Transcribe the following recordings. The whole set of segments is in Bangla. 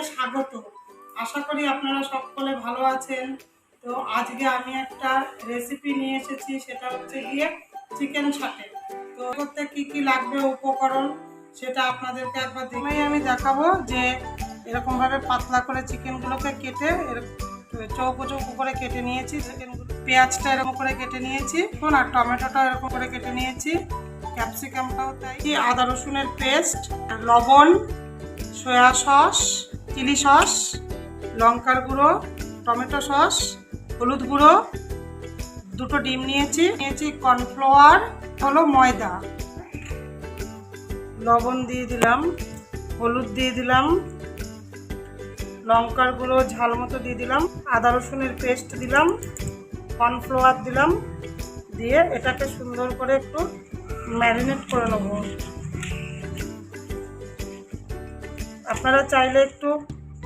স্বাগত। আশা করি আপনারা সকলে ভালো আছেন। তো আজকে আমি একটা রেসিপি নিয়ে এসেছি, সেটা হচ্ছে গিয়ে চিকেন সাটে। তো করতে কি কি লাগবে উপকরণ সেটা আপনাদেরকে একবার দেখেই আমি দেখাবো। যে এরকমভাবে পাতলা করে চিকেনগুলোকে কেটে চৌকো চৌকো করে কেটে নিয়েছি। চিকেনগুলো পেঁয়াজটা এরকম করে কেটে নিয়েছি, আর টমেটোটা এরকম করে কেটে নিয়েছি, ক্যাপসিকামটাও তাই, আদা রসুনের পেস্ট, লবণ, সয়া সস, চিলি সস, লঙ্কার গুঁড়ো, টমেটো সস, হলুদ গুঁড়ো, দুটো ডিম নিয়েছি, কর্নফ্লাওয়ার হলো ময়দা, লবণ দিয়ে দিলাম, হলুদ দিয়ে দিলাম, লঙ্কার গুঁড়ো ঝাল মতো দিয়ে দিলাম, আদা রসুনের পেস্ট দিলাম, কর্নফ্লাওয়ার দিলাম, দিয়ে এটাকে সুন্দর করে একটু ম্যারিনেট করে নেব। আপনারা চাইলে একটু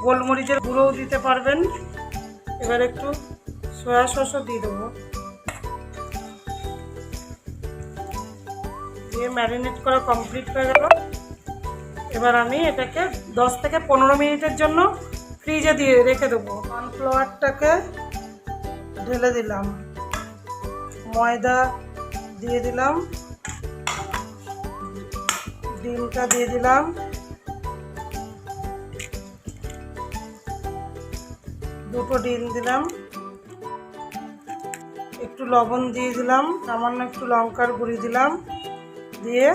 গোলমরিচের গুঁড়োও দিতে পারবেন। এবার একটু সয়া সসও দিয়ে দেবো, দিয়ে ম্যারিনেট করা কমপ্লিট হয়ে গেল। এবার আমি এটাকে 10 থেকে 15 মিনিটের জন্য ফ্রিজে দিয়ে রেখে দেবো। কর্নফ্লাওয়ারটাকে ঢেলে দিলাম, ময়দা দিয়ে দিলাম, ডিমটা দিয়ে দিলাম, দুটো ডিম দিলাম, একটু লবণ দিয়ে দিলাম, সামান্য একটু লঙ্কার গুঁড়ি দিলাম, দিয়ে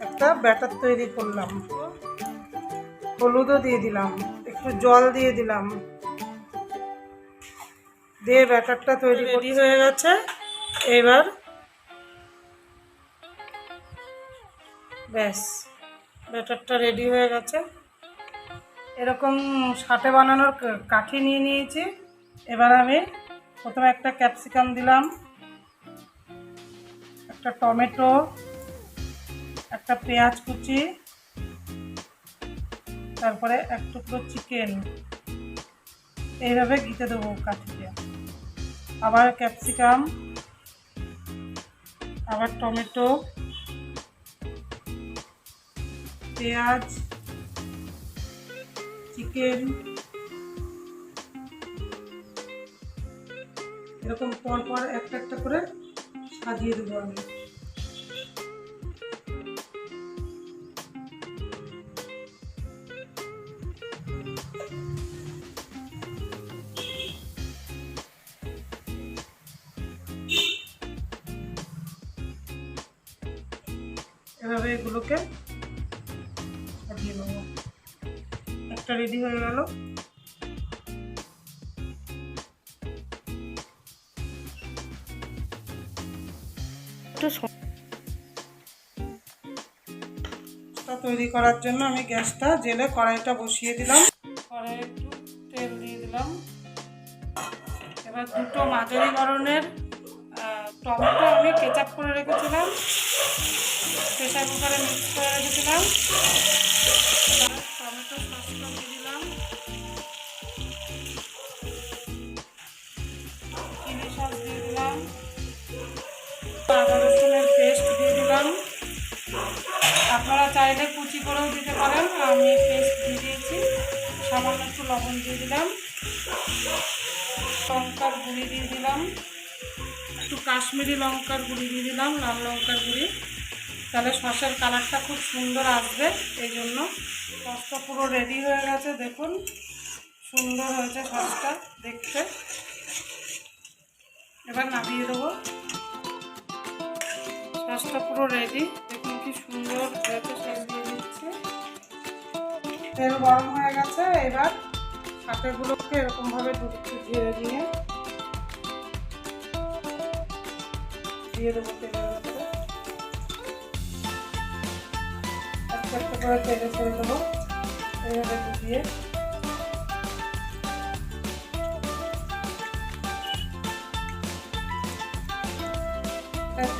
একটা ব্যাটার তৈরি করলাম। হলুদও দিয়ে দিলাম, একটু জল দিয়ে দিলাম, দিয়ে ব্যাটারটা তৈরি হয়ে গেছে। এবার ব্যাস, ব্যাটারটা রেডি হয়ে গেছে। এরকম সাটে বানানোর কাঠি নিয়ে নিয়েছি। এবার আমি প্রথমে একটা ক্যাপসিকাম দিলাম, একটা টমেটো, একটা পেঁয়াজ কুচি, তারপরে এক টুকরো চিকেন এইভাবে গিতে দেবো কাঠিতে। আবার ক্যাপসিকাম, আবার টমেটো, পেঁয়াজ, চিকেন, এরকম পর পর একটা একটা করে সাজিয়ে দেবো আমি। এভাবে এগুলোকে সাজিয়ে নেবো। একটা রেডি হয়ে গেল। তৈরি করার জন্য আমি গ্যাসটা জেলে কড়াইটা বসিয়ে দিলাম। কড়াইয়ে একটু তেল দিয়ে দিলাম। এবার দুটো মাঝারি ধরনের টমেটো আমি কেচাপ করে রেখেছিলাম, প্রেসার কুকারে মিক্স করে রেখেছিলাম। টমেটো সসটা দিয়ে দিলাম, চিলি সস দিয়ে দিলাম, আদা রসুনের পেস্ট দিয়ে দিলাম। আপনারা চাইলে কুচি করেও দিতে পারেন, আমি পেস্ট দিয়ে দিয়েছি। সামান্য একটু লবণ দিয়ে দিলাম, লঙ্কার গুঁড়ি দিয়ে দিলাম, একটু কাশ্মীরি লঙ্কার গুঁড়ি দিয়ে দিলাম, লাল লঙ্কার গুঁড়ি, তাহলে সসের কালারটা খুব সুন্দর আসবে। এই জন্য সসটা পুরো রেডি হয়ে গেছে, দেখুন সুন্দর হয়েছে সসটা দেখতে। এবার নামিয়ে দেবো। সসটা পুরো রেডি, দেখুন কি সুন্দর হয়েছে। সস দিয়ে দিচ্ছি, তেল গরম হয়ে গেছে। এবার সাটেগুলোকে এরকমভাবে ঝেড়ে নিয়ে দিয়ে দেবো তেলের মধ্যে। একটা একটা করে তেলে ছেড়ে দেবো, এইভাবে দিয়ে।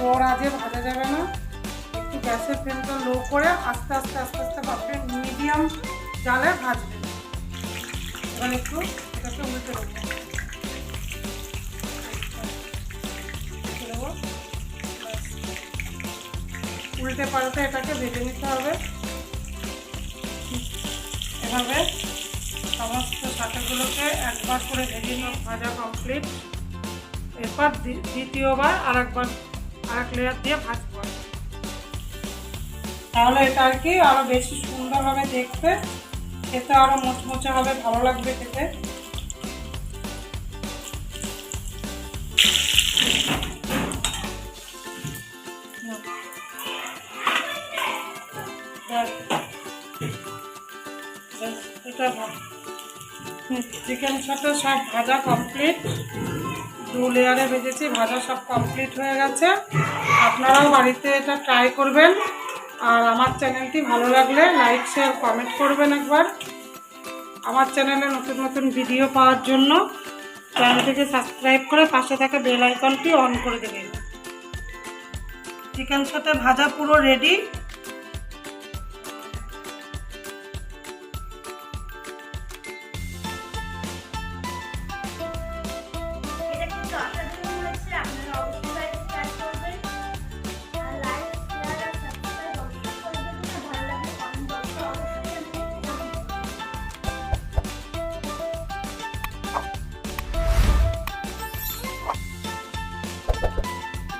জোর আজে ভাজা যাবে না, একটু গ্যাসের ফ্লেমটা লো করে আস্তে আস্তে আস্তে আস্তে ভাববে, মিডিয়াম জালে ভাজবেন। এবার একটু এটাকে উল্টে দেবো, উল্টে পাল্টে এটাকে ভেজে নিতে হবে। এভাবে সমস্ত শাকেগুলোকে একবার করে ভেজে নিয়ে ভাজা কমপ্লিট। এরপর দ্বিতীয়বার আরেক লেয়ার দিয়ে ভাজবো, তাহলে এটা আর কি আরো বেশি সুন্দর হবে দেখতে, খেতে আরো মুচমুচে হবে, ভালো লাগবে খেতে। এটা চিকেন সাথে সব ভাজা কমপ্লিট, 2 লেয়ারে ভেজেছি, ভাজা সব কমপ্লিট হয়ে গেছে। আপনারাও বাড়িতে এটা ট্রাই করবেন, আর আমার চ্যানেলটি ভালো লাগলে লাইক শেয়ার কমেন্ট করবেন একবার। আমার চ্যানেলে নতুন নতুন ভিডিও পাওয়ার জন্য চ্যানেলটিকে সাবস্ক্রাইব করে পাশে থাকা বেল আইকনটি অন করে দেবেন। চিকেন সাথে ভাজা পুরো রেডি।